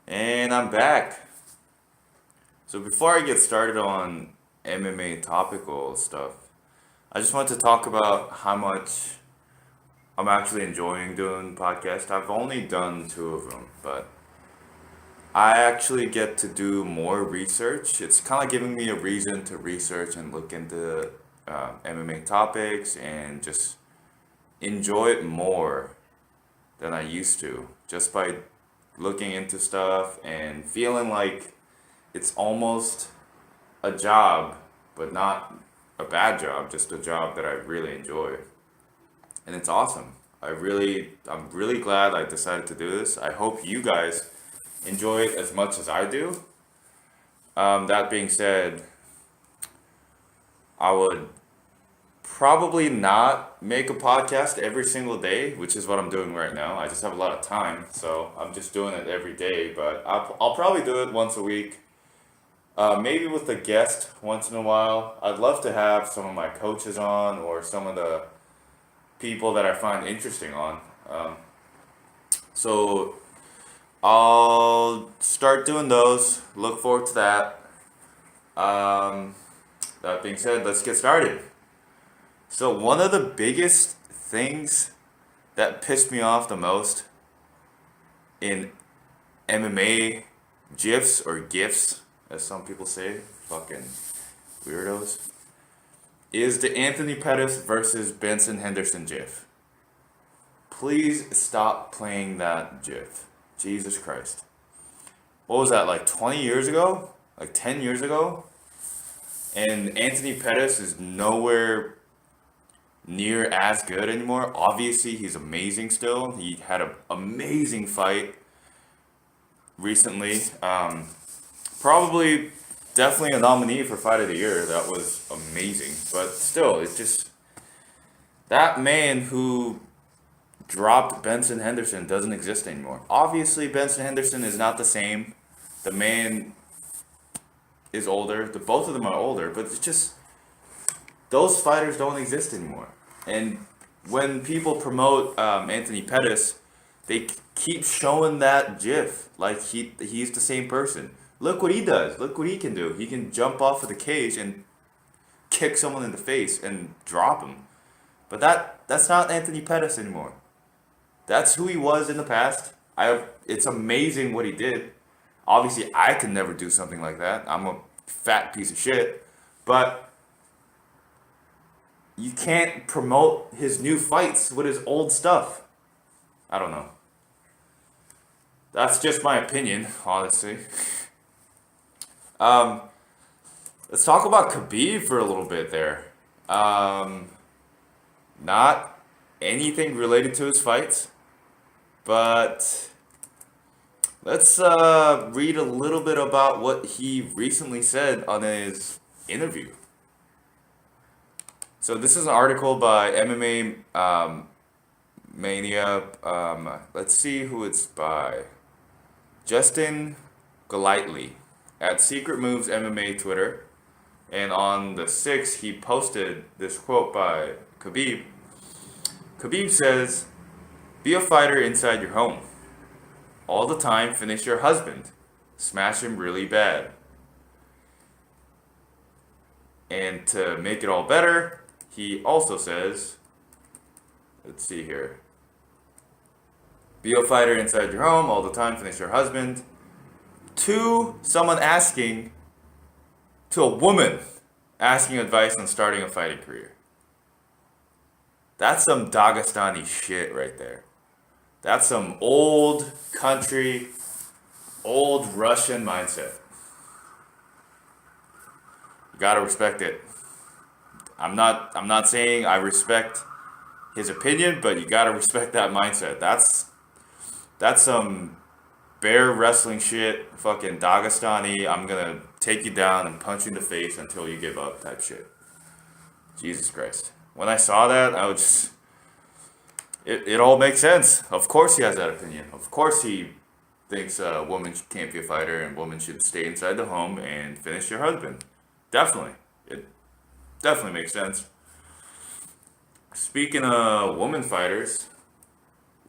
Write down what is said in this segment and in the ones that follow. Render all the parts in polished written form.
And I'm back. So before I get started on MMA topical stuff, I just want to talk about how much I'm actually enjoying doing podcasts. I've only done two of them, but I actually get to do more research. It's kind of giving me a reason to research and look into MMA topics and just enjoy it more than I used to, just by looking into stuff and feeling like it's almost a job, but not a bad job, just a job that I really enjoy. And it's awesome. I'm really glad I decided to do this. I hope you guys enjoy it as much as I do. That being said, I would probably not make a podcast every single day, which is what I'm doing right now. I just have a lot of time, so I'm just doing it every day, but I'll probably do it once a week. Maybe with a guest once in a while. I'd love to have some of my coaches on or some of the people that I find interesting on. So I'll start doing those. Look forward to that. Um, that being said, let's get started. So one of the biggest things that pissed me off the most in MMA GIFs or GIFs, as some people say, fucking weirdos, is the Anthony Pettis versus Benson Henderson GIF. Please stop playing that GIF. Jesus Christ. What was that, like 20 years ago? Like 10 years ago? And Anthony Pettis is nowhere near as good anymore. Obviously, he's amazing still. He had an amazing fight recently. Probably, definitely a nominee for Fight of the Year. That was amazing. But still, it's just that man who dropped Benson Henderson doesn't exist anymore. Obviously, Benson Henderson is not the same. The man is older. The both of them are older, but it's just those fighters don't exist anymore. And when people promote Anthony Pettis, they keep showing that GIF like he's the same person. Look what he does. Look what he can do. He can jump off of the cage and kick someone in the face and drop him. But that's not Anthony Pettis anymore. That's who he was in the past. It's amazing what he did. Obviously, I could never do something like that. I'm a fat piece of shit. But you can't promote his new fights with his old stuff. I don't know. That's just my opinion, honestly. Um, let's talk about Khabib for a little bit there. Um, Not anything related to his fights, but let's read a little bit about what he recently said on his interview. So this is an article by MMA Mania. Let's see who it's by. Justin Golightly at Secret Moves MMA Twitter. And on the 6th, he posted this quote by Khabib. Khabib says, "Be a fighter inside your home. All the time, finish your husband. Smash him really bad. And to make it all better, he also says, let's see here. Be a fighter inside your home, all the time, finish your husband." To someone asking, to a woman asking advice on starting a fighting career. That's some Dagestani shit right there. That's some old country, old Russian mindset. You gotta respect it. I'm not saying I respect his opinion, but you gotta respect that mindset. That's some bear wrestling shit, fucking Dagestani. I'm gonna take you down and punch you in the face until you give up type shit. Jesus Christ. When I saw that, I was just, it all makes sense. Of course he has that opinion. Of course he thinks a woman can't be a fighter and women should stay inside the home and finish your husband. Definitely. It definitely makes sense. Speaking of woman fighters,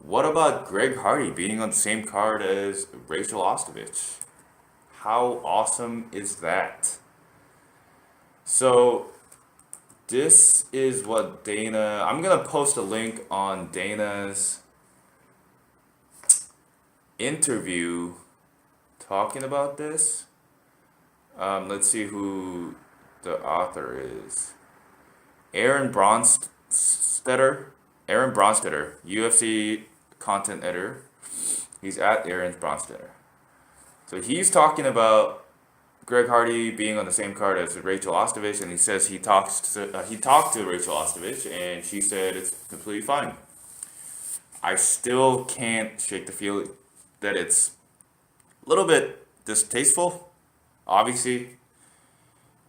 what about Greg Hardy being on the same card as Rachel Ostovich? How awesome is that? So this is what Dana. I'm gonna post a link on Dana's interview talking about this. Let's see who the author is. Aaron Bronstetter. Aaron Bronstetter, UFC content editor. He's at Aaron Bronstetter. So he's talking about Greg Hardy being on the same card as Rachel Ostovich, and he says he talked to Rachel Ostovich, and she said it's completely fine. I still can't shake the feeling that it's a little bit distasteful. Obviously,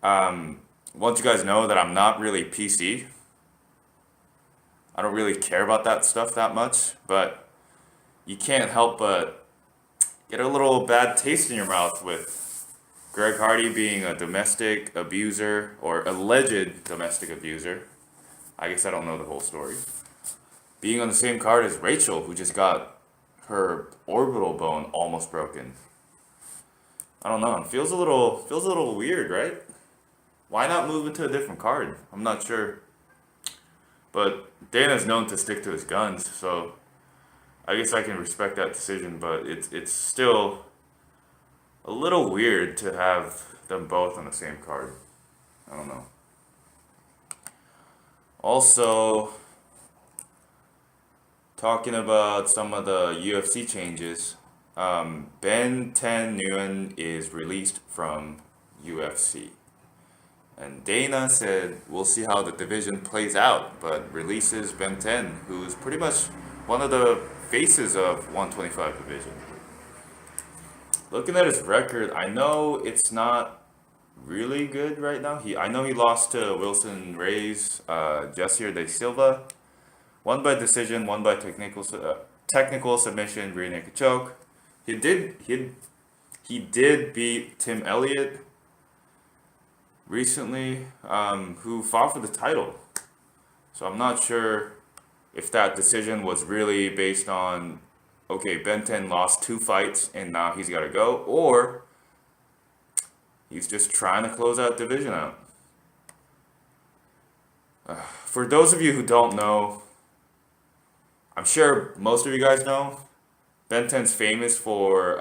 want you guys know that I'm not really PC. I don't really care about that stuff that much, but you can't help but get a little bad taste in your mouth with Greg Hardy being a domestic abuser or alleged domestic abuser. I guess I don't know the whole story. Being on the same card as Rachel, who just got her orbital bone almost broken. I don't know. It feels a little weird, right? Why not move into a different card? I'm not sure. But Dana's known to stick to his guns, so I guess I can respect that decision, but it's still a little weird to have them both on the same card. I don't know. Also, talking about some of the UFC changes, Ben Nguyen is released from UFC. And Dana said, we'll see how the division plays out, but releases Ben 10, who's pretty much one of the faces of 125 division. Looking at his record, I know it's not really good right now. I know he lost to Wilson Reyes, Jessier De Silva, one by decision, one by technical submission, rear naked choke. He did beat Tim Elliott recently, who fought for the title. So I'm not sure if that decision was really based on, okay, Ben 10 lost 2 fights and now he's got to go, or he's just trying to close that division out. For those of you who don't know, I'm sure most of you guys know, Ben 10's famous for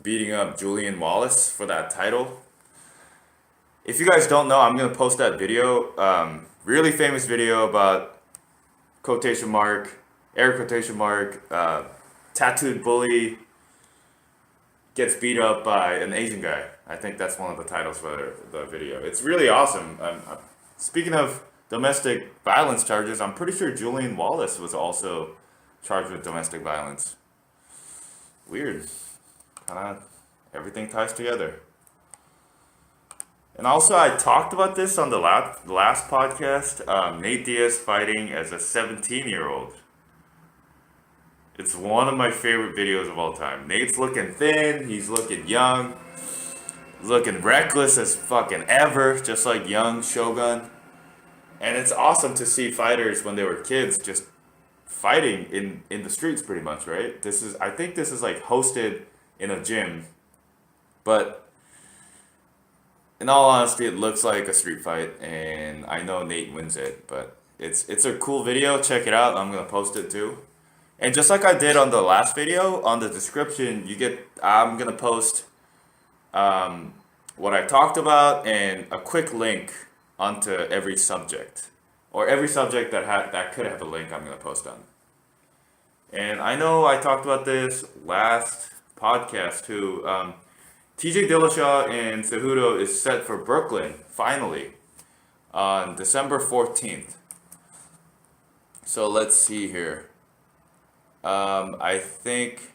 beating up Julian Wallace for that title. If you guys don't know, I'm going to post that video. Really famous video about quotation mark, air quotation mark, tattooed bully gets beat up by an Asian guy. I think that's one of the titles for the video. It's really awesome. Speaking of domestic violence charges, I'm pretty sure Julian Wallace was also charged with domestic violence. Weird. Kind of everything ties together. And also, I talked about this on the last podcast. Nate Diaz fighting as a 17-year-old. It's one of my favorite videos of all time. Nate's looking thin. He's looking young. He's looking reckless as fucking ever, just like young Shogun. And it's awesome to see fighters when they were kids just fighting in the streets, pretty much, right? I think this is like hosted in a gym, but in all honesty, it looks like a street fight, and I know Nate wins it, but it's a cool video. Check it out. I'm gonna post it too. And just like I did on the last video, on the description, I'm gonna post what I talked about and a quick link onto every subject, or every subject that could have a link. I'm gonna post on. And I know I talked about this last podcast too. TJ Dillashaw and Cejudo is set for Brooklyn, finally, on December 14th. So let's see here. I think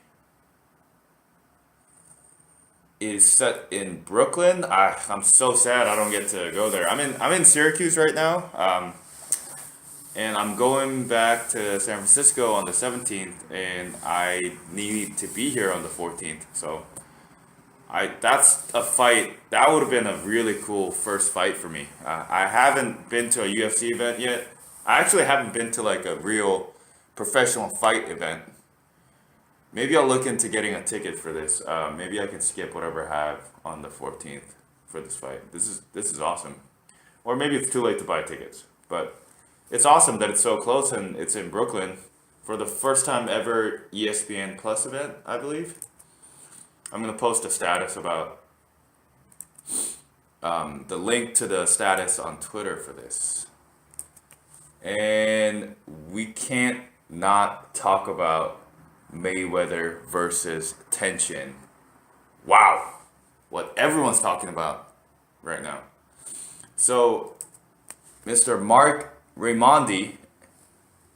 it is set in Brooklyn. I'm so sad I don't get to go there. I'm in Syracuse right now, and I'm going back to San Francisco on the 17th, and I need to be here on the 14th. So that's a fight. That would have been a really cool first fight for me. I haven't been to a UFC event yet. I actually haven't been to like a real professional fight event. Maybe I'll look into getting a ticket for this. Maybe I can skip whatever I have on the 14th for this fight. This is awesome. Or maybe it's too late to buy tickets. But it's awesome that it's so close and it's in Brooklyn for the first time ever ESPN Plus event, I believe. I'm gonna post a status about the link to the status on Twitter for this. And we can't not talk about Mayweather versus Tenshin. Wow, what everyone's talking about right now. So, Mr. Mark Raimondi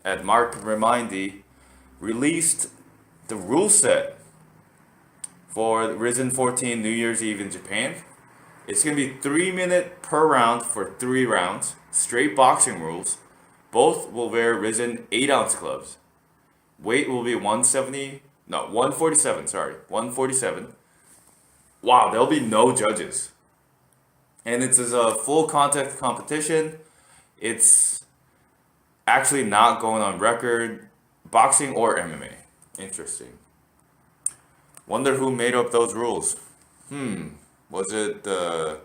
at Mark Raimondi released the rule set for Risen 14 New Year's Eve in Japan. It's going to be 3 minutes per round for 3 rounds, straight boxing rules. Both will wear Risen 8-ounce gloves. Weight will be 147. Wow, there'll be no judges. And it's a full contact competition. It's actually not going on record, boxing or MMA. Interesting. Wonder who made up those rules. Was it the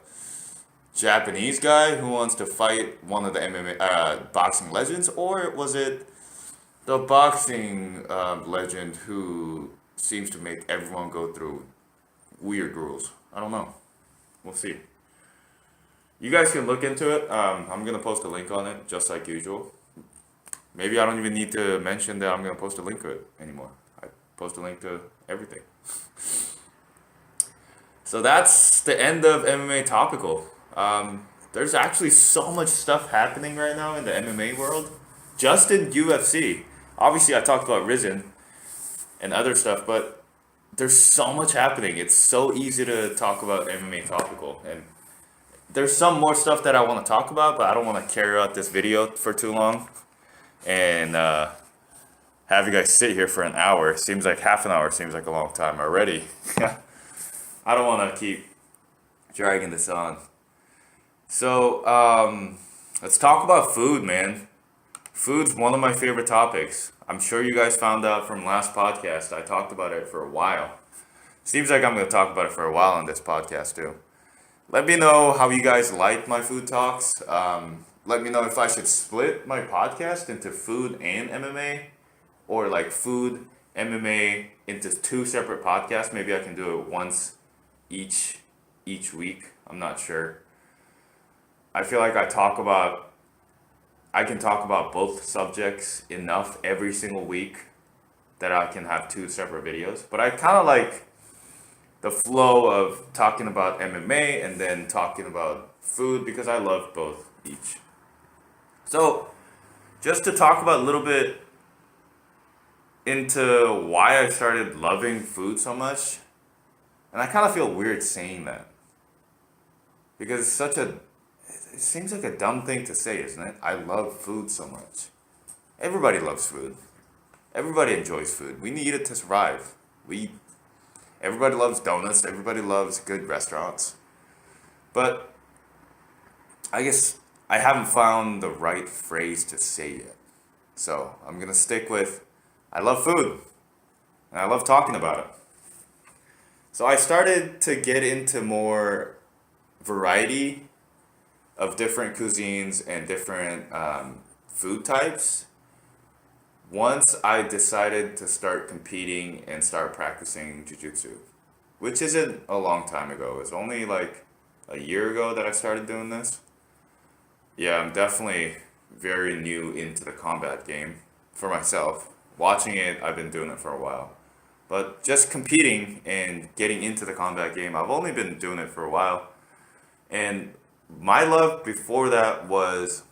Japanese guy who wants to fight one of the MMA boxing legends, or was it the boxing legend who seems to make everyone go through weird rules? I don't know. We'll see. You guys can look into it. I'm gonna post a link on it, just like usual. Maybe I don't even need to mention that I'm gonna post a link to it anymore. I post a link to everything. So that's the end of MMA Topical. There's actually so much stuff happening right now in the MMA world. Just in UFC. Obviously, I talked about Risen and other stuff, but there's so much happening. It's so easy to talk about MMA Topical. And there's some more stuff that I want to talk about, but I don't want to carry out this video for too long and have you guys sit here for an hour. Seems like half an hour seems like a long time already. I don't want to keep dragging this on. So, let's talk about food, man. Food's one of my favorite topics. I'm sure you guys found out from last podcast. I talked about it for a while. Seems like I'm going to talk about it for a while on this podcast too. Let me know how you guys like my food talks. Let me know if I should split my podcast into food and MMA, or like food, MMA into 2 separate podcasts. Maybe I can do it once each week. I'm not sure. I feel like I can talk about both subjects enough every single week that I can have 2 separate videos. But I kind of like the flow of talking about MMA and then talking about food because I love both each. So, just to talk about a little bit into why I started loving food so much, and I kind of feel weird saying that because it seems like a dumb thing to say, isn't it? I love food so much. Everybody loves food. Everybody enjoys food. We need it to survive. Everybody loves donuts. Everybody loves good restaurants. But I guess I haven't found the right phrase to say yet. So I'm going to stick with I love food. And I love talking about it. So I started to get into more variety of different cuisines and different food types once I decided to start competing and start practicing jiu-jitsu, which isn't a long time ago. It's only like a year ago that I started doing this. Yeah, I'm definitely very new into the combat game for myself. Watching it, I've been doing it for a while. But just competing and getting into the combat game, I've only been doing it for a while. And my love before that was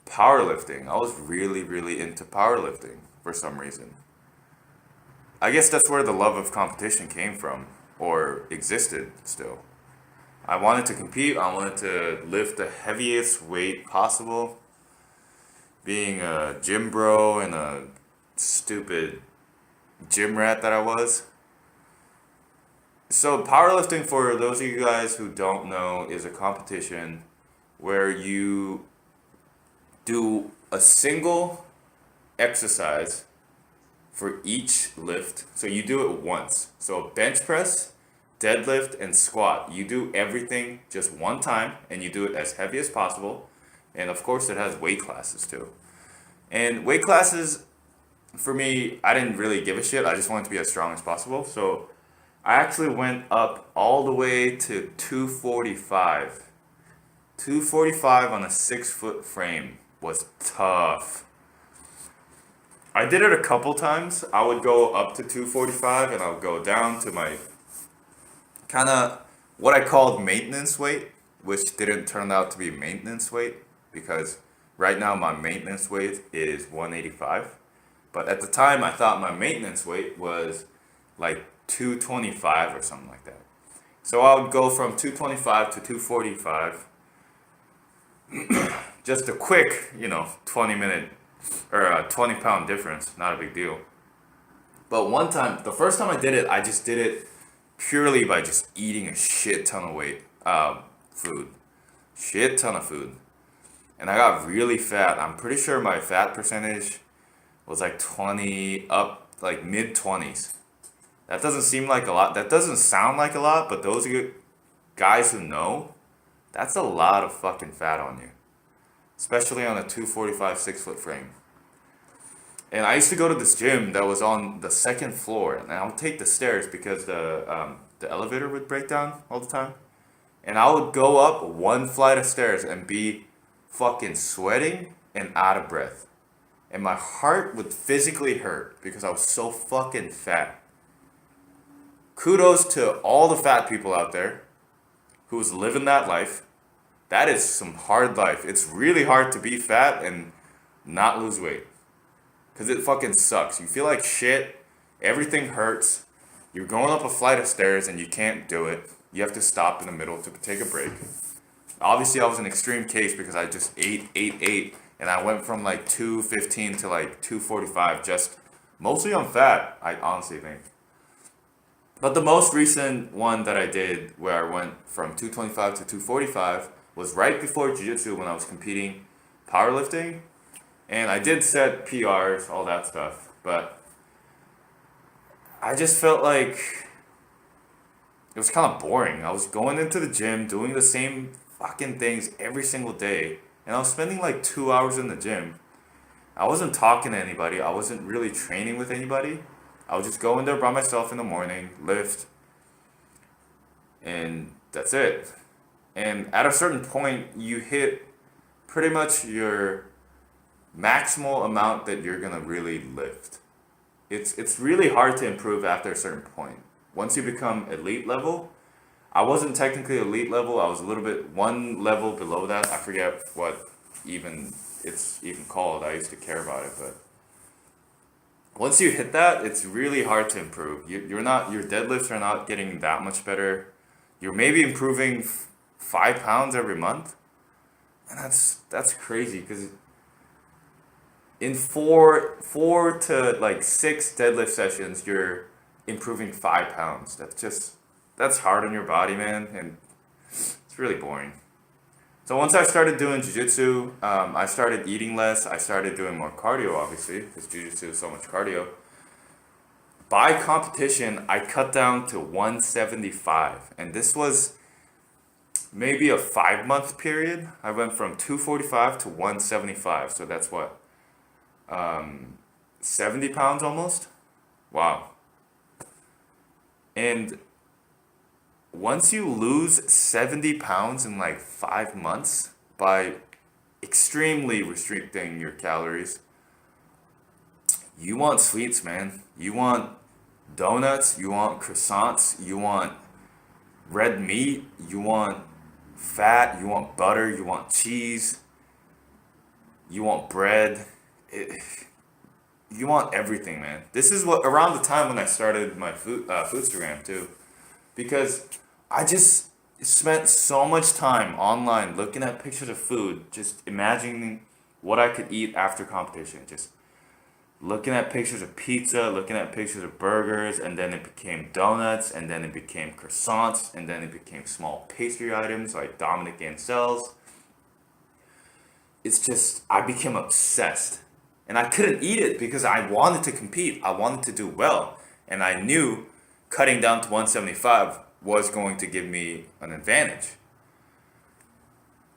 powerlifting. I was really, really into powerlifting for some reason. I guess that's where the love of competition came from, or existed still. I wanted to compete. I wanted to lift the heaviest weight possible. Being a gym bro and a stupid gym rat that I was. So powerlifting, for those of you guys who don't know, is a competition where you do a single exercise for each lift. So you do it once. So bench press, deadlift, and squat. You do everything just one time, and you do it as heavy as possible. And of course, it has weight classes too. And weight classes, for me, I didn't really give a shit. I just wanted to be as strong as possible. So I actually went up all the way to 245. 245 on a 6 foot frame was tough. I did it a couple times. I would go up to 245 and I would go down to my kind of what I called maintenance weight, which didn't turn out to be maintenance weight because right now my maintenance weight is 185. But at the time I thought my maintenance weight was like 225 or something like that. So I would go from 225 to 245. Just a quick, 20-minute or a 20-pound difference, not a big deal. But one time, the first time I did it, I just did it purely by just eating a shit ton of food. Shit ton of food. And I got really fat. I'm pretty sure my fat percentage was like 20, up like mid 20s. That doesn't seem like a lot. That doesn't sound like a lot, but those guys who know, that's a lot of fucking fat on you. Especially on a 245 6 foot frame. And I used to go to this gym that was on the second floor, and I would take the stairs because the elevator would break down all the time. And I would go up one flight of stairs and be fucking sweating and out of breath. And my heart would physically hurt because I was so fucking fat. Kudos to all the fat people out there who's living that life. That is some hard life. It's really hard to be fat and not lose weight. Because it fucking sucks. You feel like shit. Everything hurts. You're going up a flight of stairs and you can't do it. You have to stop in the middle to take a break. Obviously, I was an extreme case because I just ate. And I went from like 215 to like 245 just mostly on fat, I honestly think. But the most recent one that I did where I went from 225 to 245 was right before jiu-jitsu when I was competing powerlifting. And I did set PRs, all that stuff. But I just felt like it was kind of boring. I was going into the gym, doing the same fucking things every single day. And I was spending like 2 hours in the gym. I wasn't talking to anybody. I wasn't really training with anybody. I would just go in there by myself in the morning, lift, and that's it. And at a certain point, you hit pretty much your maximal amount that you're gonna really lift. It's really hard to improve after a certain point. Once you become elite level, I wasn't technically elite level. I was a little bit one level below that. I forget what it's even called. I used to care about it, but once you hit that, it's really hard to improve. Your deadlifts are not getting that much better. You're maybe improving 5 pounds every month, and that's crazy because in four to like 6 deadlift sessions, you're improving 5 pounds. That's hard on your body, man, and it's really boring. So once I started doing jiu-jitsu, I started eating less. I started doing more cardio, obviously, because jiu-jitsu is so much cardio. By competition, I cut down to 175, and this was maybe a 5-month period. I went from 245 to 175, so that's what, 70 pounds almost? Wow. And once you lose 70 pounds in like 5 months by extremely restricting your calories, you want sweets, man. You want donuts, you want croissants, you want red meat, you want fat, you want butter, you want cheese, you want bread. You want everything, man. This is what around the time when I started my Foodstagram too, because I just spent so much time online looking at pictures of food, just imagining what I could eat after competition. Just looking at pictures of pizza, looking at pictures of burgers, and then it became donuts, and then it became croissants, and then it became small pastry items like Dominic Gancel's. It's just, I became obsessed. And I couldn't eat it because I wanted to compete. I wanted to do well. And I knew cutting down to 175 was going to give me an advantage.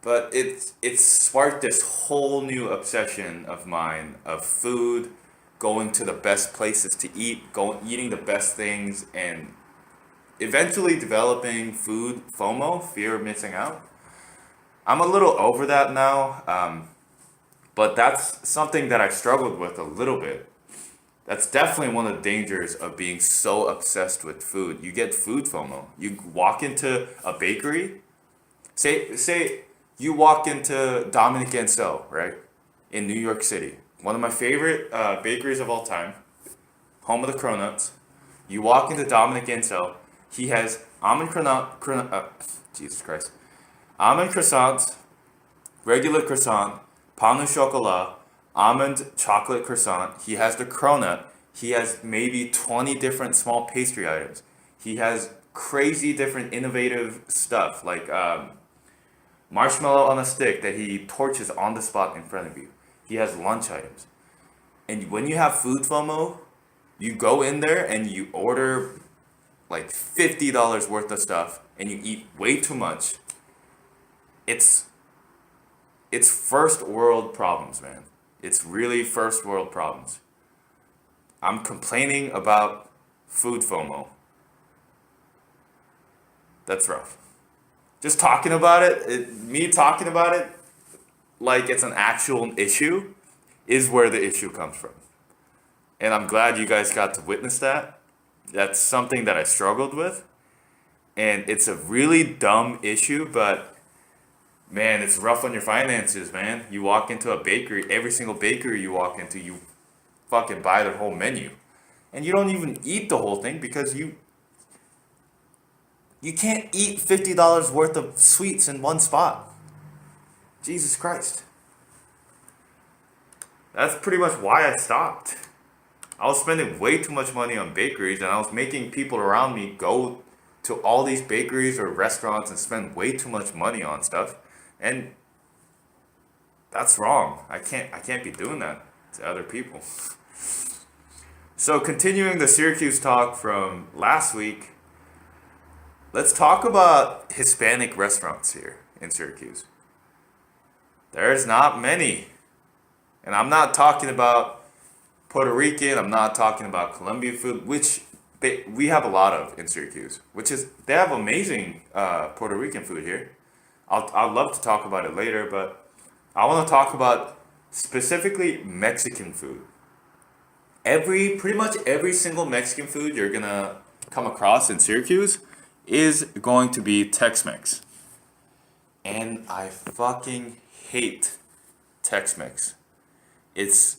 But it sparked this whole new obsession of mine of food, going to the best places to eat, eating the best things, and eventually developing food FOMO, fear of missing out. I'm a little over that now, but that's something that I struggled with a little bit. That's definitely one of the dangers of being so obsessed with food. You get food FOMO. You walk into a bakery. Say you walk into Dominic Ansel, right, in New York City. One of my favorite bakeries of all time, home of the cronuts. You walk into Dominic Ansel. He has Jesus Christ, almond croissants, regular croissant, pain au chocolat, almond chocolate croissant. He has the cronut. He has maybe 20 different small pastry items. He has crazy different innovative stuff like marshmallow on a stick that he torches on the spot in front of you. He has lunch items. And when you have food FOMO, you go in there and you order like $50 worth of stuff and you eat way too much. It's first world problems, man. It's really first world problems. I'm complaining about food FOMO. That's rough. Just talking about me talking about it like it's an actual issue is where the issue comes from. And I'm glad you guys got to witness that. That's something that I struggled with. And it's a really dumb issue, but man, it's rough on your finances, man. You walk into a bakery, every single bakery you walk into, you fucking buy their whole menu. And you don't even eat the whole thing because you can't eat $50 worth of sweets in one spot. Jesus Christ. That's pretty much why I stopped. I was spending way too much money on bakeries, and I was making people around me go to all these bakeries or restaurants and spend way too much money on stuff. And that's wrong. I can't be doing that to other people. So continuing the Syracuse talk from last week, let's talk about Hispanic restaurants here in Syracuse. There's not many. And I'm not talking about Puerto Rican, I'm not talking about Colombian food, which we have a lot of in Syracuse, they have amazing Puerto Rican food here. I'd love to talk about it later, but I want to talk about specifically Mexican food. Pretty much every single Mexican food you're gonna come across in Syracuse is going to be Tex-Mex. And I fucking hate Tex-Mex. It's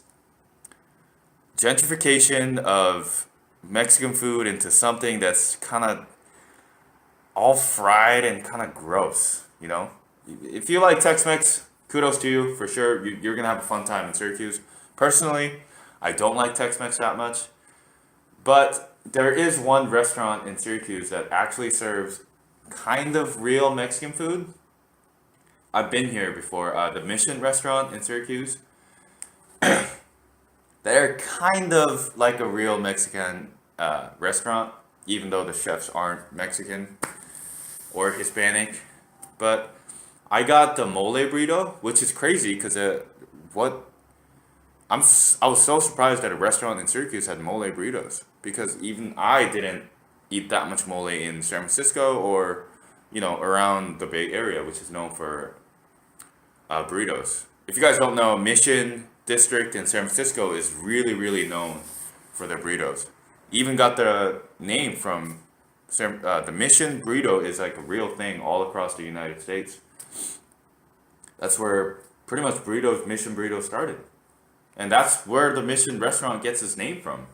gentrification of Mexican food into something that's kind of all fried and kind of gross, you know? If you like Tex-Mex, kudos to you, for sure. You're going to have a fun time in Syracuse. Personally, I don't like Tex-Mex that much, but there is one restaurant in Syracuse that actually serves kind of real Mexican food. I've been here before, the Mission restaurant in Syracuse. They're kind of like a real Mexican restaurant, even though the chefs aren't Mexican or Hispanic. But I got the mole burrito, which is crazy because I was so surprised that a restaurant in Syracuse had mole burritos, because even I didn't eat that much mole in San Francisco or around the Bay Area, which is known for burritos. If you guys don't know, Mission District in San Francisco is really, really known for their burritos. Even got the name from the Mission burrito is like a real thing all across the United States. That's where pretty much Mission burrito started. And that's where the Mission restaurant gets its name from.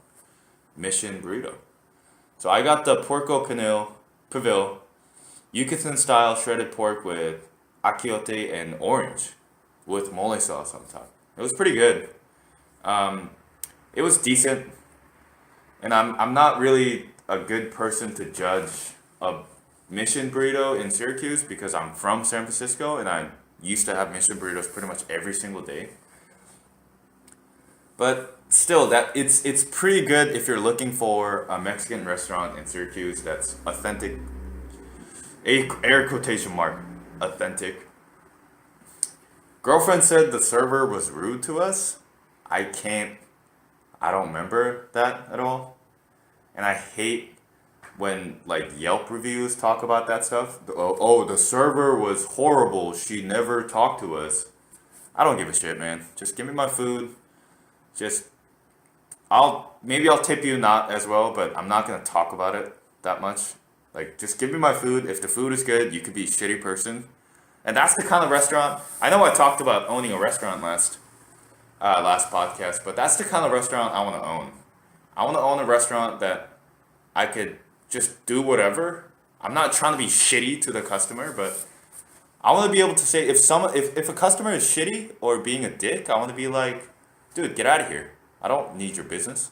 Mission burrito. So I got the Puerco Pavil, Yucatan style shredded pork with achiote and orange with mole sauce on top. It was pretty good. It was decent. And I'm not really a good person to judge a Mission burrito in Syracuse because I'm from San Francisco and I used to have Mission burritos pretty much every single day. But still, that it's pretty good if you're looking for a Mexican restaurant in Syracuse that's authentic. A air quotation mark, authentic. Girlfriend said the server was rude to us. I can't. I don't remember that at all. And I hate when like Yelp reviews talk about that stuff. Oh, the server was horrible. She never talked to us. I don't give a shit, man. Just give me my food. Just I'll tip you not as well, but I'm not gonna talk about it that much. Like just give me my food. If the food is good, you could be a shitty person. And that's the kind of restaurant. I know I talked about owning a restaurant last podcast, but that's the kind of restaurant I want to own. I want to own a restaurant that I could just do whatever. I'm not trying to be shitty to the customer, but I want to be able to say if a customer is shitty or being a dick, I want to be like, dude, get out of here. I don't need your business.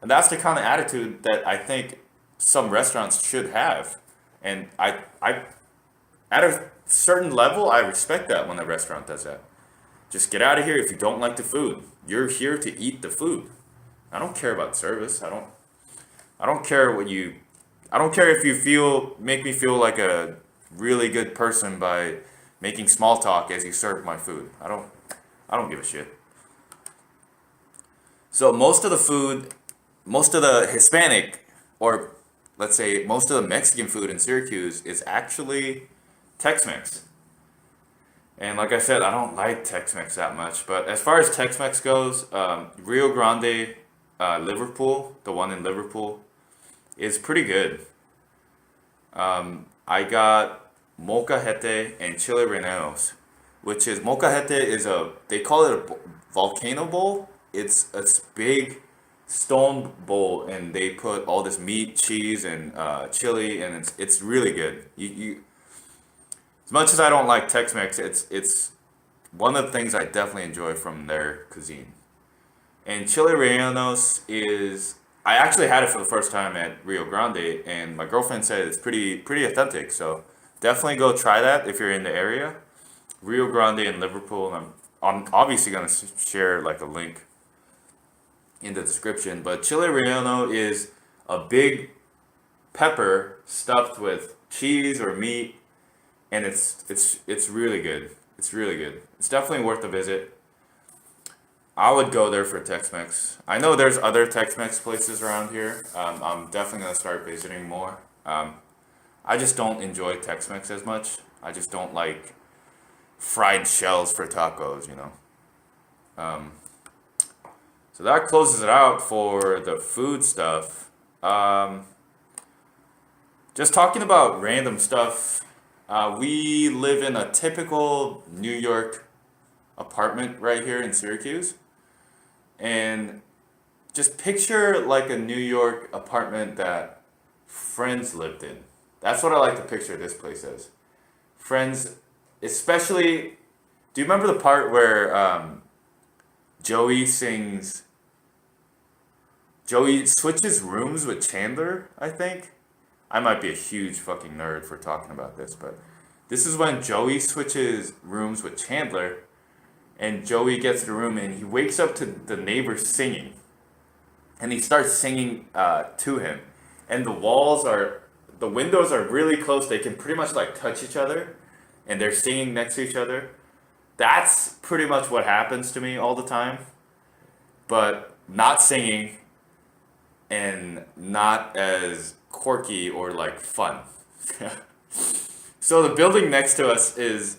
And that's the kind of attitude that I think some restaurants should have. And I at a certain level, I respect that when a restaurant does that. Just get out of here if you don't like the food. You're here to eat the food. I don't care about service. I don't care what you I don't care if you make me feel like a really good person by making small talk as you serve my food. I don't give a shit. So most of the Hispanic, or let's say most of the Mexican food in Syracuse is actually Tex-Mex. And like I said, I don't like Tex-Mex that much. But as far as Tex-Mex goes, Rio Grande, Liverpool, the one in Liverpool, is pretty good. I got molcajete and chile rellenos, which is molcajete is they call it a volcano bowl. It's a big stone bowl, and they put all this meat, cheese, and chili, and it's really good. You as much as I don't like Tex-Mex, it's one of the things I definitely enjoy from their cuisine. And chile rellenos is I actually had it for the first time at Rio Grande, and my girlfriend said it's pretty authentic. So definitely go try that if you're in the area. Rio Grande in Liverpool. And I'm obviously gonna share like a link in the description. But chile relleno is a big pepper stuffed with cheese or meat, and it's really good. It's really good. It's definitely worth a visit. I would go there for Tex-Mex. I know there's other Tex-Mex places around here. I'm definitely gonna start visiting more. I just don't enjoy Tex-Mex as much. I just don't like fried shells for tacos, you know. Um, so that closes it out for the food stuff. Just talking about random stuff. We live in a typical New York apartment right here in Syracuse. And just picture like a New York apartment that Friends lived in. That's what I like to picture this place as. Friends, especially, do you remember the part where Joey sings, Joey switches rooms with Chandler, I think? I might be a huge fucking nerd for talking about this, but this is when Joey switches rooms with Chandler, and Joey gets to the room and he wakes up to the neighbors singing, and he starts singing to him, and the windows are really close. They can pretty much like touch each other, and they're singing next to each other. That's pretty much what happens to me all the time, but not singing and not as quirky or like fun. So the building next to us is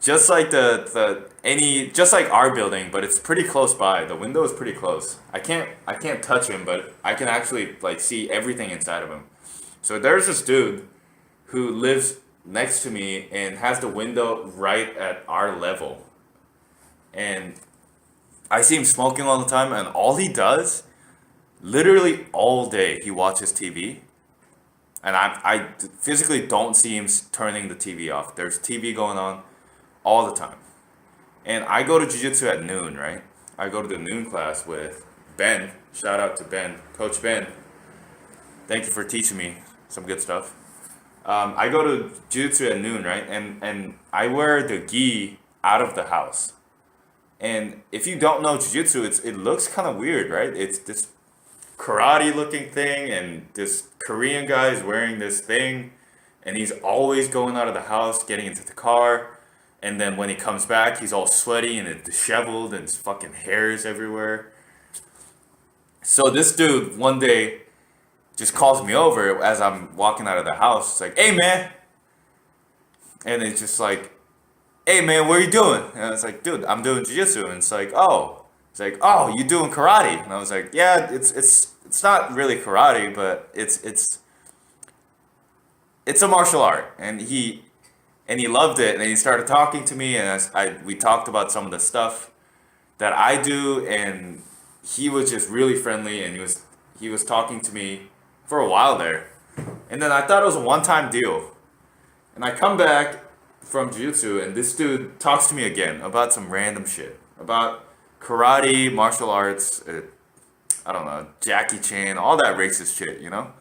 just like just like our building, but it's pretty close by. The window is pretty close. I can't touch him, but I can actually like see everything inside of him. So there's this dude who lives next to me and has the window right at our level. And I see him smoking all the time, and all he does, literally all day, he watches TV. And I physically don't see him turning the TV off. There's TV going on all the time. And I go to jiu-jitsu at noon, right? I go to the noon class with Ben. Shout out to Ben, Coach Ben. Thank you for teaching me some good stuff. I go to jiu-jitsu at noon, right? And I wear the gi out of the house. And if you don't know jiu-jitsu, it looks kind of weird, right? It's this karate looking thing, and this Korean guy is wearing this thing, and he's always going out of the house, getting into the car, and then when he comes back, he's all sweaty and disheveled, and his fucking hair is everywhere. So this dude one day just calls me over as I'm walking out of the house. It's like, "Hey man," and it's just like, "Hey man, what are you doing?" And I was like, "Dude, I'm doing jiu-jitsu." And it's like, "Oh," it's like, "Oh, you doing karate?" And I was like, "Yeah, it's not really karate, but it's a martial art." And he loved it, and he started talking to me, and we talked about some of the stuff that I do, and he was just really friendly, and he was talking to me for a while there. And then I thought it was a one-time deal. And I come back from jiu-jitsu, and this dude talks to me again about some random shit. About karate, martial arts, I don't know, Jackie Chan, all that racist shit, you know?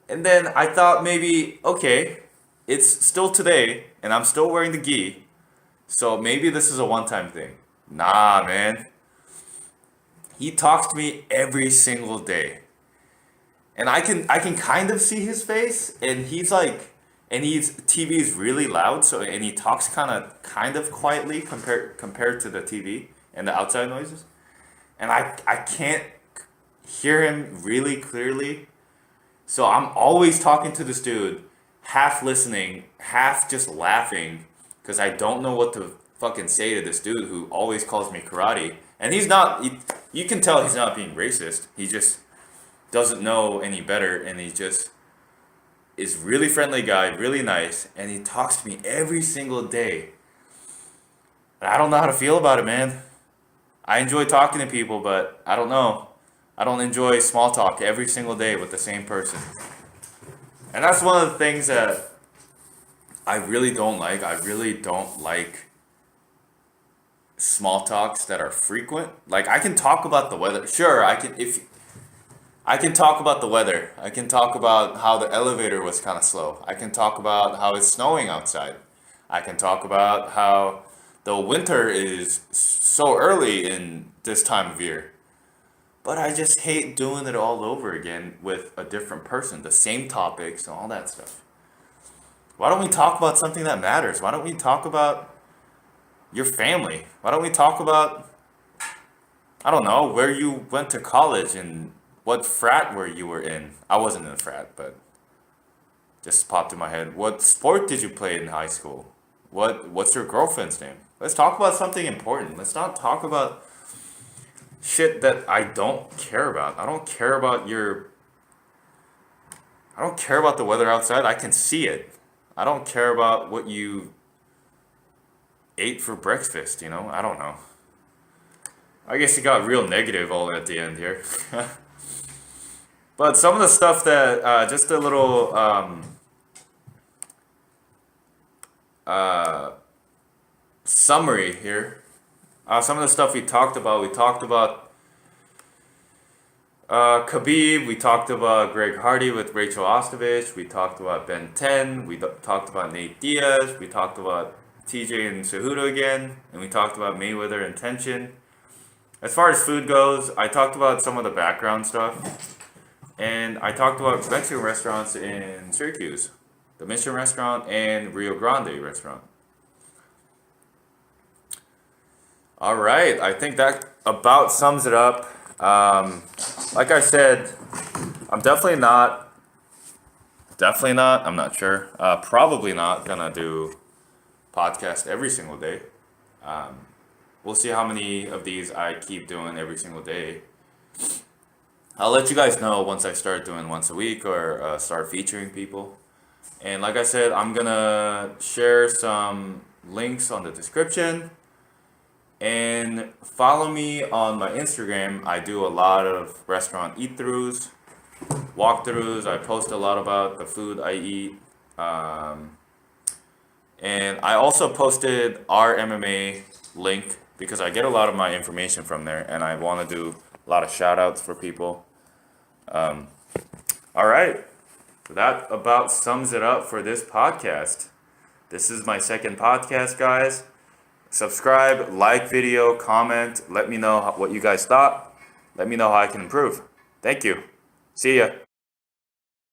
And then I thought maybe, okay, it's still today, and I'm still wearing the gi, so maybe this is a one-time thing. Nah, man. He talks to me every single day. And I can kind of see his face, and he's like, and his TV is really loud, so and he talks kind of quietly compared to the TV and the outside noises, and I can't hear him really clearly, so I'm always talking to this dude, half listening, half just laughing, because I don't know what to fucking say to this dude who always calls me karate, and he's not. You can tell he's not being racist. He just doesn't know any better, and he just is really friendly guy, really nice, and he talks to me every single day. And I don't know how to feel about it, man. I enjoy talking to people, but I don't know. I don't enjoy small talk every single day with the same person. And that's one of the things that I really don't like. I really don't like small talks that are frequent. Like, I can talk about the weather. Sure, I can talk about the weather. I can talk about how the elevator was kind of slow. I can talk about how it's snowing outside. I can talk about how the winter is so early in this time of year. But I just hate doing it all over again with a different person, the same topics and all that stuff. Why don't we talk about something that matters? Why don't we talk about your family? Why don't we talk about, I don't know, where you went to college and what frat you were in? I wasn't in a frat, but just popped in my head. What sport did you play in high school? What's your girlfriend's name? Let's talk about something important. Let's not talk about shit that I don't care about. I don't care about the weather outside. I can see it. I don't care about what you ate for breakfast, you know? I don't know. I guess it got real negative all at the end here. But some of the stuff that, just a little summary here. Some of the stuff we talked about Khabib, we talked about Greg Hardy with Rachel Ostovich, we talked about Ben 10, we talked about Nate Diaz, we talked about TJ and Cejudo again, and we talked about Mayweather and Tenshin. As far as food goes, I talked about some of the background stuff. And I talked about Mexican restaurants in Syracuse, the Mission restaurant and Rio Grande restaurant. All right, I think that about sums it up. Like I said, I'm definitely not, I'm not sure, probably not gonna do podcast every single day. We'll see how many of these I keep doing every single day. I'll let you guys know once I start doing once a week or start featuring people. And like I said, I'm gonna share some links on the description. And follow me on my Instagram. I do a lot of restaurant eat-throughs, walkthroughs. I post a lot about the food I eat. And I also posted our MMA link because I get a lot of my information from there, and I want to do a lot of shout outs for people. All right. That about sums it up for this podcast. This is my second podcast, guys. Subscribe, like video, comment. Let me know what you guys thought. Let me know how I can improve. Thank you. See ya.